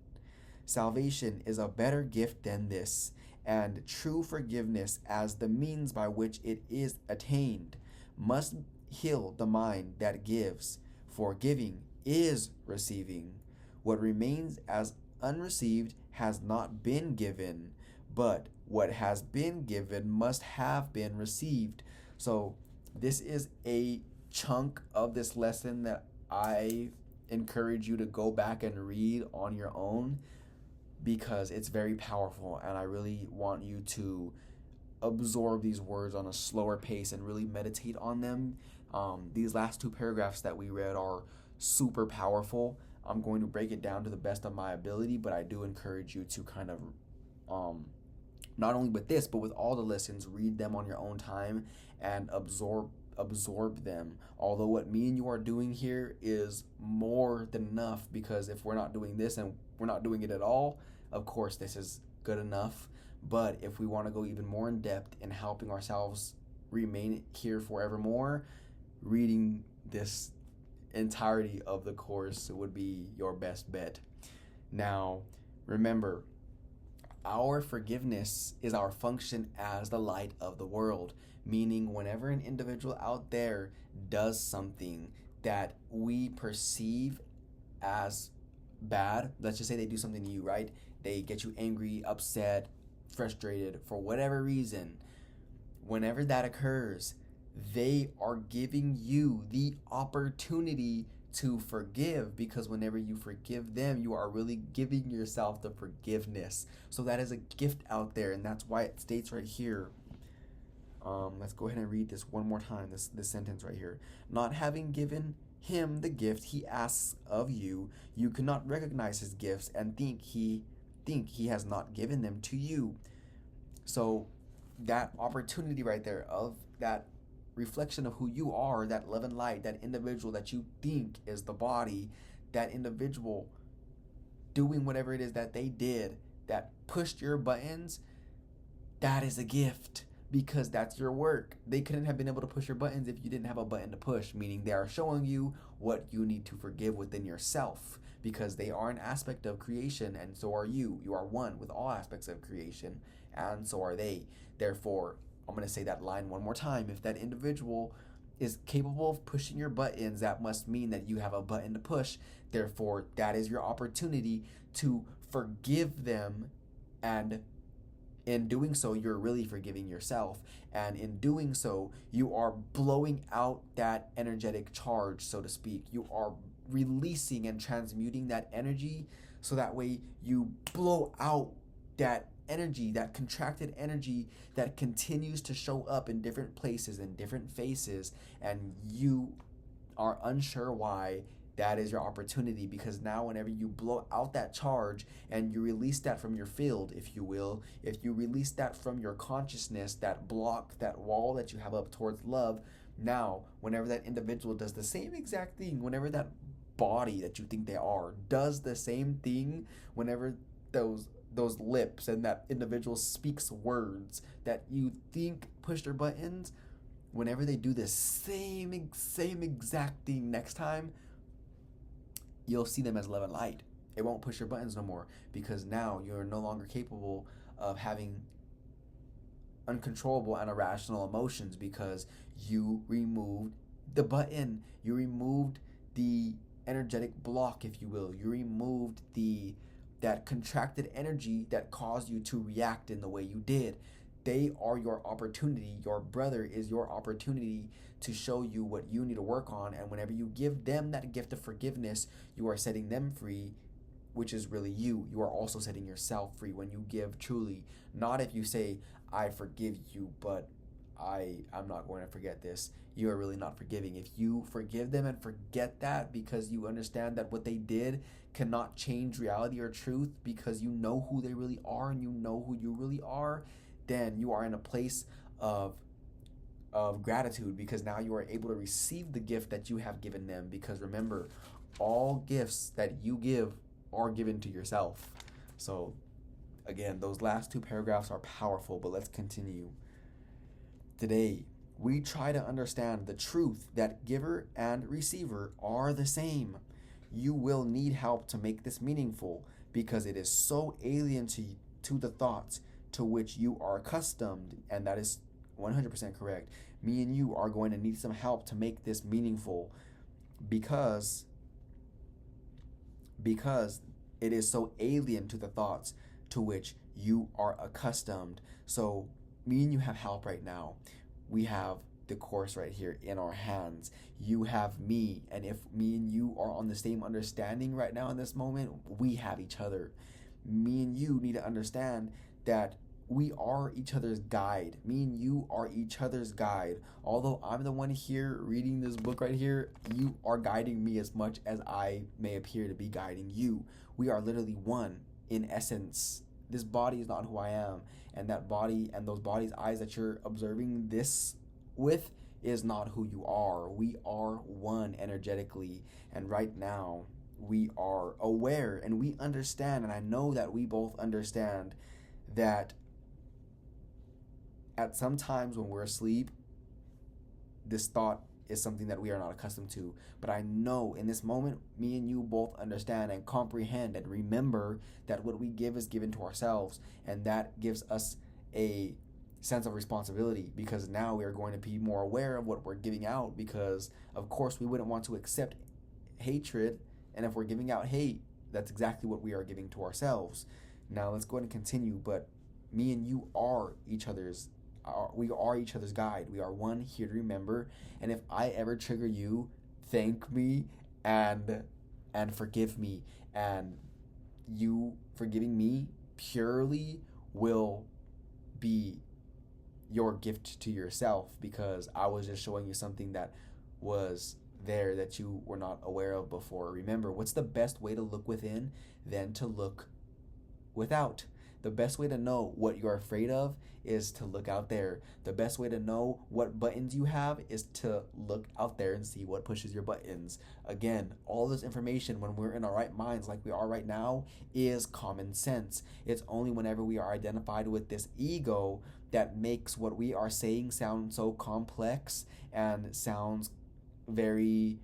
Salvation is a better gift than this, and true forgiveness as the means by which it is attained must heal the mind that gives, for giving is receiving. What remains as unreceived has not been given, but what has been given must have been received. So this is a chunk of this lesson that I encourage you to go back and read on your own, because it's very powerful, and I really want you to absorb these words on a slower pace and really meditate on them. These last two paragraphs that we read are super powerful. I'm going to break it down to the best of my ability, but I do encourage you to kind of not only with this, but with all the lessons, read them on your own time and absorb them. Although what me and you are doing here is more than enough, because if we're not doing this and we're not doing it at all, of course this is good enough. But if we want to go even more in depth in helping ourselves remain here forevermore, reading this entirety of the course would be your best bet. Now, remember, our forgiveness is our function as the light of the world, meaning whenever an individual out there does something that we perceive as bad, let's just say they do something to you, right? They get you angry, upset, frustrated for whatever reason. Whenever that occurs, they are giving you the opportunity to forgive, because whenever you forgive them, you are really giving yourself the forgiveness. So that is a gift out there, and that's why it states right here. Let's go ahead and read this one more time, this sentence right here. Not having given him the gift he asks of you, you cannot recognize his gifts and think he has not given them to you. So that opportunity right there of that reflection of who you are, that love and light, that individual that you think is the body, that individual doing whatever it is that they did that pushed your buttons, that is a gift, because that's your work. They couldn't have been able to push your buttons if you didn't have a button to push, meaning they are showing you what you need to forgive within yourself, because they are an aspect of creation, and so are you. You are one with all aspects of creation, and so are they. Therefore, I'm going to say that line one more time. If that individual is capable of pushing your buttons, that must mean that you have a button to push. Therefore, that is your opportunity to forgive them, and in doing so, you're really forgiving yourself. And in doing so, you are blowing out that energetic charge, so to speak. You are releasing and transmuting that energy, so that way you blow out that energy, that contracted energy that continues to show up in different places, in different faces, and you are unsure why that is your opportunity, because now whenever you blow out that charge and you release that from your field, if you will, if you release that from your consciousness, that block, that wall that you have up towards love, now whenever that individual does the same exact thing, whenever that body that you think they are does the same thing, whenever those lips and that individual speaks words that you think push their buttons, whenever they do the same exact thing next time, you'll see them as love and light. It won't push your buttons no more, because now you're no longer capable of having uncontrollable and irrational emotions, because you removed the button. You removed the energetic block, if you will. You removed that contracted energy that caused you to react in the way you did. They are your opportunity. Your brother is your opportunity to show you what you need to work on. And whenever you give them that gift of forgiveness, you are setting them free, which is really you. You are also setting yourself free when you give truly. Not if you say, I forgive you, but I'm not going to forget this. You are really not forgiving. If you forgive them and forget that because you understand that what they did cannot change reality or truth, because you know who they really are and you know who you really are, then you are in a place of gratitude, because now you are able to receive the gift that you have given them. Because remember, all gifts that you give are given to yourself. So again, those last two paragraphs are powerful, but let's continue. Today, we try to understand the truth that giver and receiver are the same. You will need help to make this meaningful, because it is so alien to the thoughts to which you are accustomed, and that is 100% correct. Me and you are going to need some help to make this meaningful, because it is so alien to the thoughts to which you are accustomed. So me and you have help right now. We have the course right here in our hands. You have me, and if me and you are on the same understanding right now in this moment, we have each other. Me and you need to understand that we are each other's guide. Me and you are each other's guide. Although I'm the one here reading this book right here, you are guiding me as much as I may appear to be guiding you. We are literally one in essence. This body is not who I am, and that body and those body's eyes that you're observing this with is not who you are. We are one energetically, and right now we are aware and we understand, and I know that we both understand that at some times when we're asleep, this thought is something that we are not accustomed to. But I know in this moment, me and you both understand and comprehend and remember that what we give is given to ourselves, and that gives us a sense of responsibility, because now we are going to be more aware of what we're giving out, because of course we wouldn't want to accept hatred, and if we're giving out hate, that's exactly what we are giving to ourselves. Now let's go ahead and continue. But me and you are each other's we are each other's guide. We are one here to remember. And if I ever trigger you, thank me and forgive me. And you forgiving me purely will be your gift to yourself, because I was just showing you something that was there that you were not aware of before. Remember, what's the best way to look within than to look without? The best way to know what you're afraid of is to look out there. The best way to know what buttons you have is to look out there and see what pushes your buttons. Again, all this information, when we're in our right minds like we are right now, is common sense. It's only whenever we are identified with this ego that makes what we are saying sound so complex and sounds very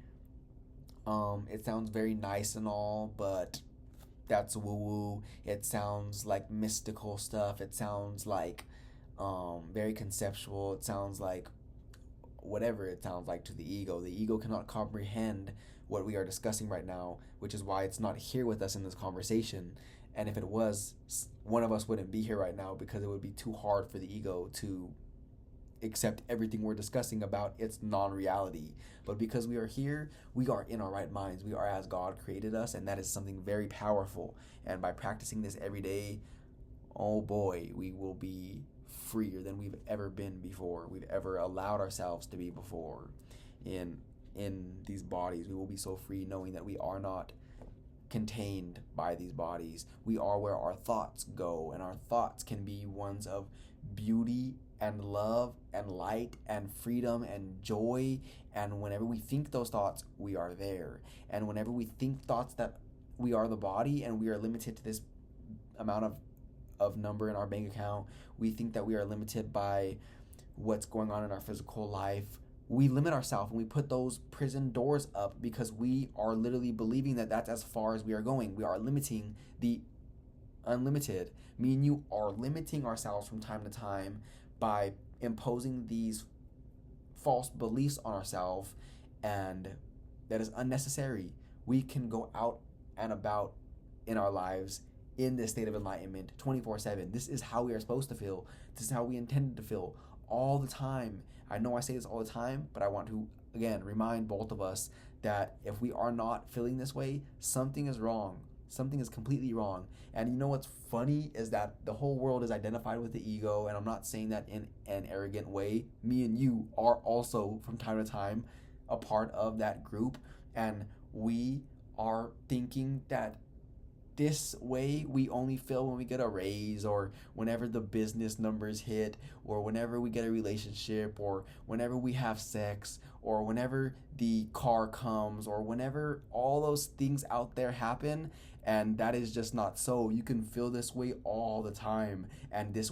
it sounds very nice and all, but that's woo-woo. It sounds like mystical stuff. It sounds like very conceptual. It sounds like whatever it sounds like to the ego. The ego cannot comprehend what we are discussing right now, which is why it's not here with us in this conversation. And if it was, one of us wouldn't be here right now, because it would be too hard for the ego to accept everything we're discussing about its non-reality. But because we are here, we are in our right minds. We are as God created us, and that is something very powerful. And by practicing this every day, oh boy, we will be freer than we've ever been before. We've ever allowed ourselves to be before. in these bodies. We will be so free knowing that we are not contained by these bodies. We are where our thoughts go, and our thoughts can be ones of beauty and love and light and freedom and joy. And whenever we think those thoughts, we are there. And whenever we think thoughts that we are the body and we are limited to this amount of number in our bank account, we think that we are limited by what's going on in our physical life, we limit ourselves and we put those prison doors up because we are literally believing that that's as far as we are going. We are limiting the unlimited. Me and you are limiting ourselves from time to time by imposing these false beliefs on ourselves, and that is unnecessary. We can go out and about in our lives in this state of enlightenment 24/7. This is how we are supposed to feel. This is how we intended to feel all the time. I know I say this all the time, but I want to, again, remind both of us that if we are not feeling this way, something is wrong. Something is completely wrong. And you know what's funny is that the whole world is identified with the ego, and I'm not saying that in an arrogant way. Me and you are also, from time to time, a part of that group, and we are thinking that this way we only feel when we get a raise, or whenever the business numbers hit, or whenever we get a relationship, or whenever we have sex, or whenever the car comes, or whenever all those things out there happen. And that is just not so. You can feel this way all the time, and this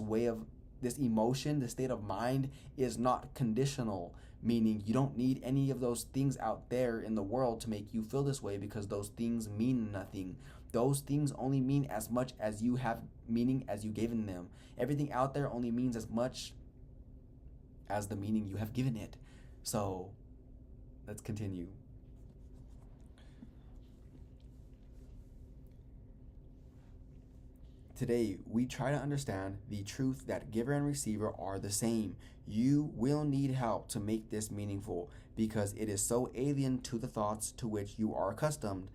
emotion, this state of mind is not conditional, meaning you don't need any of those things out there in the world to make you feel this way, because those things mean nothing. Those things only mean as much as you have meaning as you given them. Everything out there only means as much as the meaning you have given it. So let's continue. Today, we try to understand the truth that giver and receiver are the same. You will need help to make this meaningful, because it is so alien to the thoughts to which you are accustomed.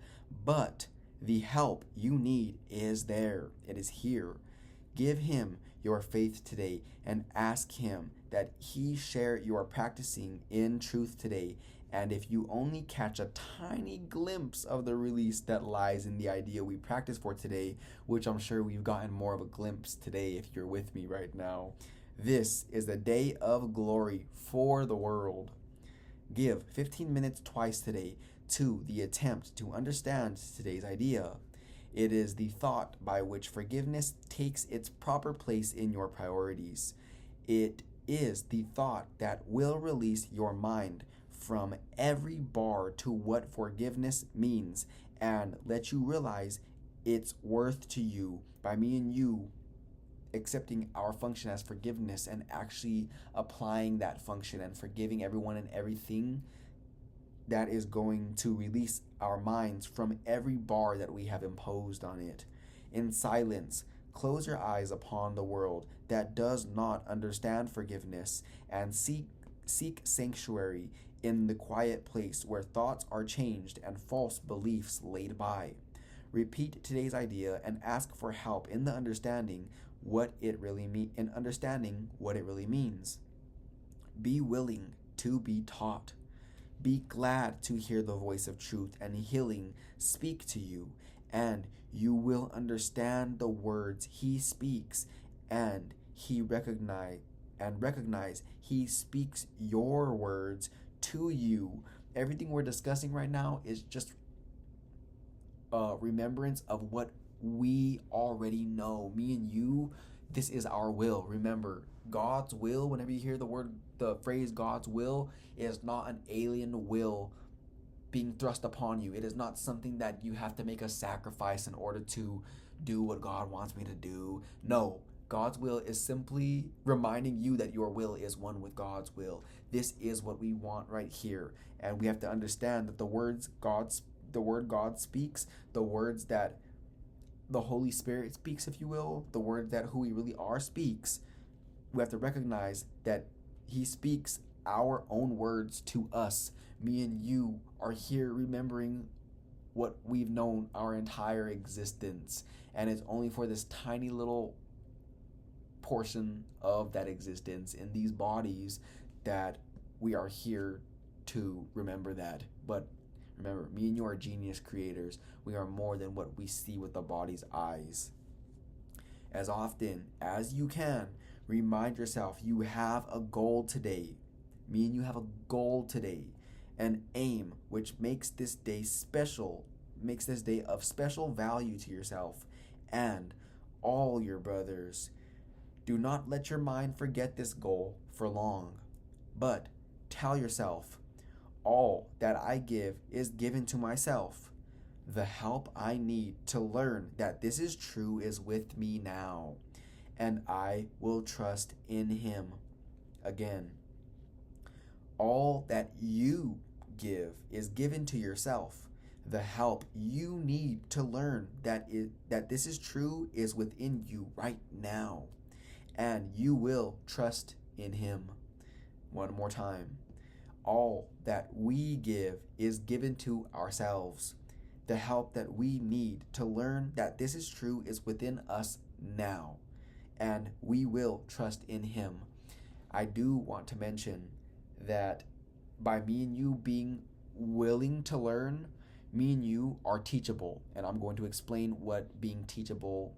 But the help you need is there. It is here. Give him your faith today and ask him that he share your practicing in truth today. And if you only catch a tiny glimpse of the release that lies in the idea we practice for today, which I'm sure we've gotten more of a glimpse today if you're with me right now, this is the day of glory for the world. Give 15 minutes twice today to the attempt to understand today's idea. It is the thought by which forgiveness takes its proper place in your priorities. It is the thought that will release your mind from every bar to what forgiveness means and let you realize its worth to you by me and you accepting our function as forgiveness and actually applying that function and forgiving everyone and everything. That is going to release our minds from every bar that we have imposed on it. In silence, close your eyes upon the world that does not understand forgiveness and seek sanctuary in the quiet place where thoughts are changed and false beliefs laid by. Repeat today's idea and ask for help in understanding what it really means. Be willing to be taught. Be glad to hear the voice of truth and healing speak to you, and you will understand the words he speaks, and recognize he speaks your words to you. Everything we're discussing right now is just a remembrance of what we already know. Me and you, this is our will. Remember, God's will, whenever you hear the phrase God's will, is not an alien will being thrust upon you. It is not something that you have to make a sacrifice in order to do what God wants me to do. No, God's will is simply reminding you that your will is one with God's will. This is what we want right here. And we have to understand that the word God speaks, the words that the Holy Spirit speaks, if you will, the word that who we really are speaks, we have to recognize that he speaks our own words to us. Me and you are here remembering what we've known our entire existence, and it's only for this tiny little portion of that existence in these bodies that we are here to remember that. But remember, me and you are genius creators. We are more than what we see with the body's eyes. As often as you can, remind yourself you have a goal today. Me and you have a goal today. An aim which makes this day special, makes this day of special value to yourself and all your brothers. Do not let your mind forget this goal for long, but tell yourself, all that I give is given to myself. The help I need to learn that this is true is with me now, and I will trust in him. Again, all that you give is given to yourself. The help you need to learn that this is true is within you right now, and you will trust in him. One more time. All that we give is given to ourselves. The help that we need to learn that this is true is within us now, and we will trust in him. I do want to mention that by me and you being willing to learn, me and you are teachable, and I'm going to explain what being teachable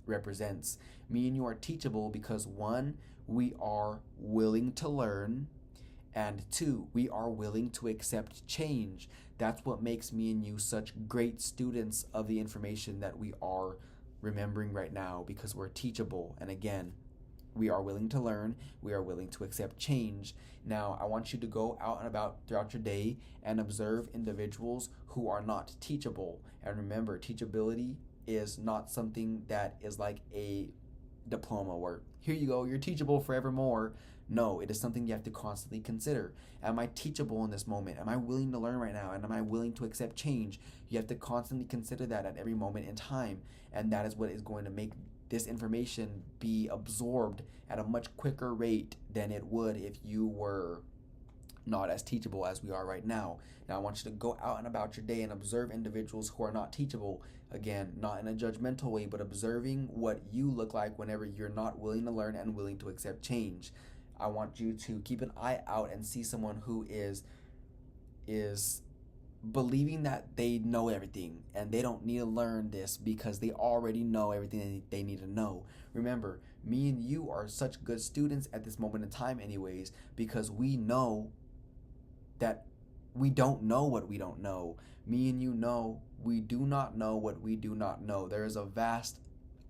represents. Me and you are teachable because 1, we are willing to learn, and 2, we are willing to accept change. That's what makes me and you such great students of the information that we are remembering right now, because we're teachable. And again, we are willing to learn, we are willing to accept change. Now, I want you to go out and about throughout your day and observe individuals who are not teachable. And remember, teachability is not something that is like a diploma where, here you go, you're teachable forevermore. No, it is something you have to constantly consider. Am I teachable in this moment? Am I willing to learn right now? And am I willing to accept change? You have to constantly consider that at every moment in time. And that is what is going to make this information be absorbed at a much quicker rate than it would if you were not as teachable as we are right now. Now, I want you to go out and about your day and observe individuals who are not teachable. Again, not in a judgmental way, but observing what you look like whenever you're not willing to learn and willing to accept change. I want you to keep an eye out and see someone who is believing that they know everything and they don't need to learn this because they already know everything they need to know. Remember, me and you are such good students at this moment in time anyways, because we know that we don't know what we don't know. Me and you know we do not know what we do not know. There is a vast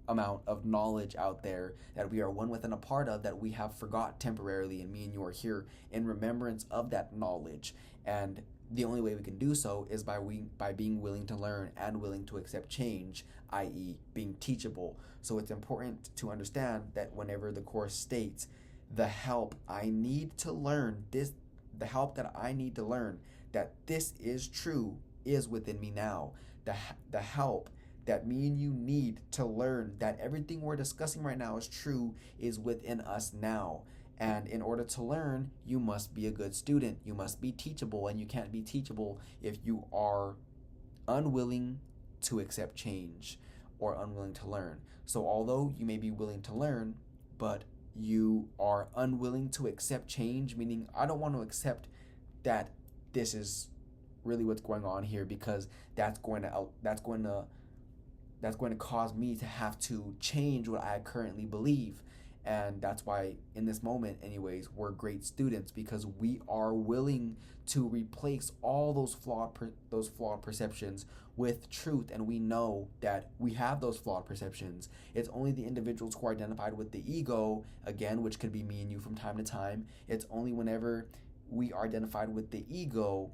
amount of knowledge out there that we are one with and a part of that we have forgot temporarily, and me and you are here in remembrance of that knowledge. And the only way we can do so is by being willing to learn and willing to accept change, i.e. being teachable. So it's important to understand that whenever the course states the help I need to learn this, the help that I need to learn that this is true is within me now. The help that me and you need to learn that everything we're discussing right now is true is within us now. And in order to learn, you must be a good student. You must be teachable, and you can't be teachable if you are unwilling to accept change or unwilling to learn. So although you may be willing to learn, but you are unwilling to accept change, meaning I don't want to accept that this is really what's going on here, because that's going to cause me to have to change what I currently believe. And that's why in this moment anyways, we're great students, because we are willing to replace all those flawed perceptions with truth. And we know that we have those flawed perceptions. It's only the individuals who are identified with the ego, again, which could be me and you from time to time. It's only whenever we are identified with the ego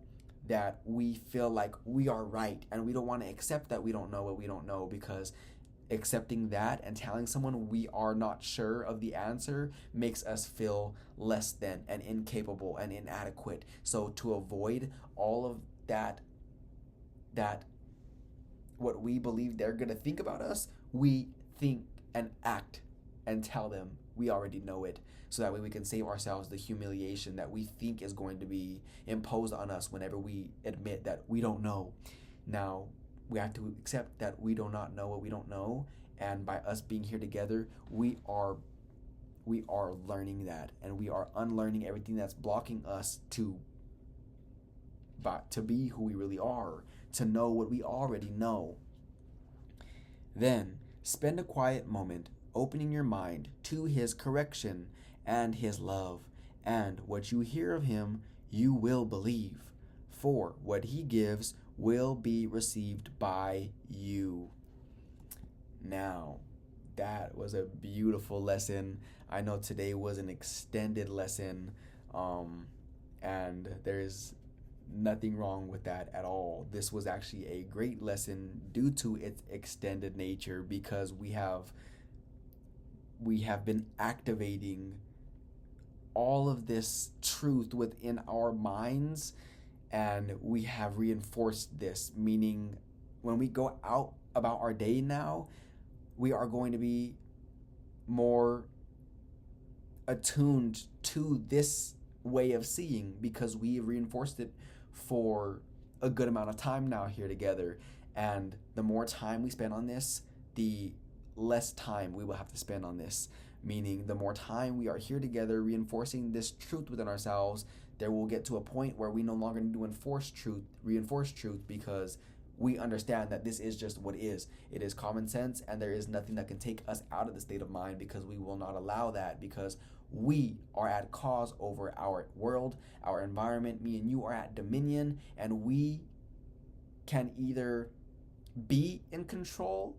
that we feel like we are right, and we don't want to accept that we don't know what we don't know, because accepting that and telling someone we are not sure of the answer makes us feel less than and incapable and inadequate. So to avoid all of that what we believe they're going to think about us, we think and act and tell them we already know it, so that way we can save ourselves the humiliation that we think is going to be imposed on us whenever we admit that we don't know. Now, we have to accept that we do not know what we don't know, and by us being here together, we are learning that, and we are unlearning everything that's blocking us to to be who we really are, to know what we already know. Then spend a quiet moment opening your mind to his correction and his love, and what you hear of him you will believe, for what he gives will be received by you. Now, that was a beautiful lesson. I know today was an extended lesson, and there's nothing wrong with that at all. This was actually a great lesson due to its extended nature, because we have been activating all of this truth within our minds, and we have reinforced this, meaning when we go out about our day now, we are going to be more attuned to this way of seeing, because we have reinforced it for a good amount of time now here together. And the more time we spend on this, the less time we will have to spend on this. Meaning, the more time we are here together reinforcing this truth within ourselves, there will get to a point where we no longer need to reinforce truth, because we understand that this is just what is. It is common sense, and there is nothing that can take us out of the state of mind, because we will not allow that, because we are at cause over our world, our environment. Me and you are at dominion, and we can either be in control,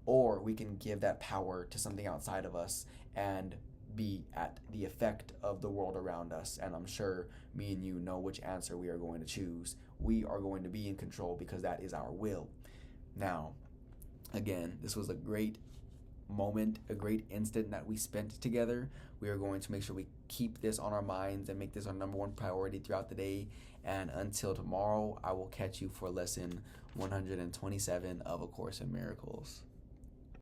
or we can give that power to something outside of us and be at the effect of the world around us. And I'm sure me and you know which answer we are going to choose. We are going to be in control, because that is our will. Now, again, this was a great moment, a great instant that we spent together. We are going to make sure we keep this on our minds and make this our number one priority throughout the day. And until tomorrow, I will catch you for lesson 127 of A Course in Miracles.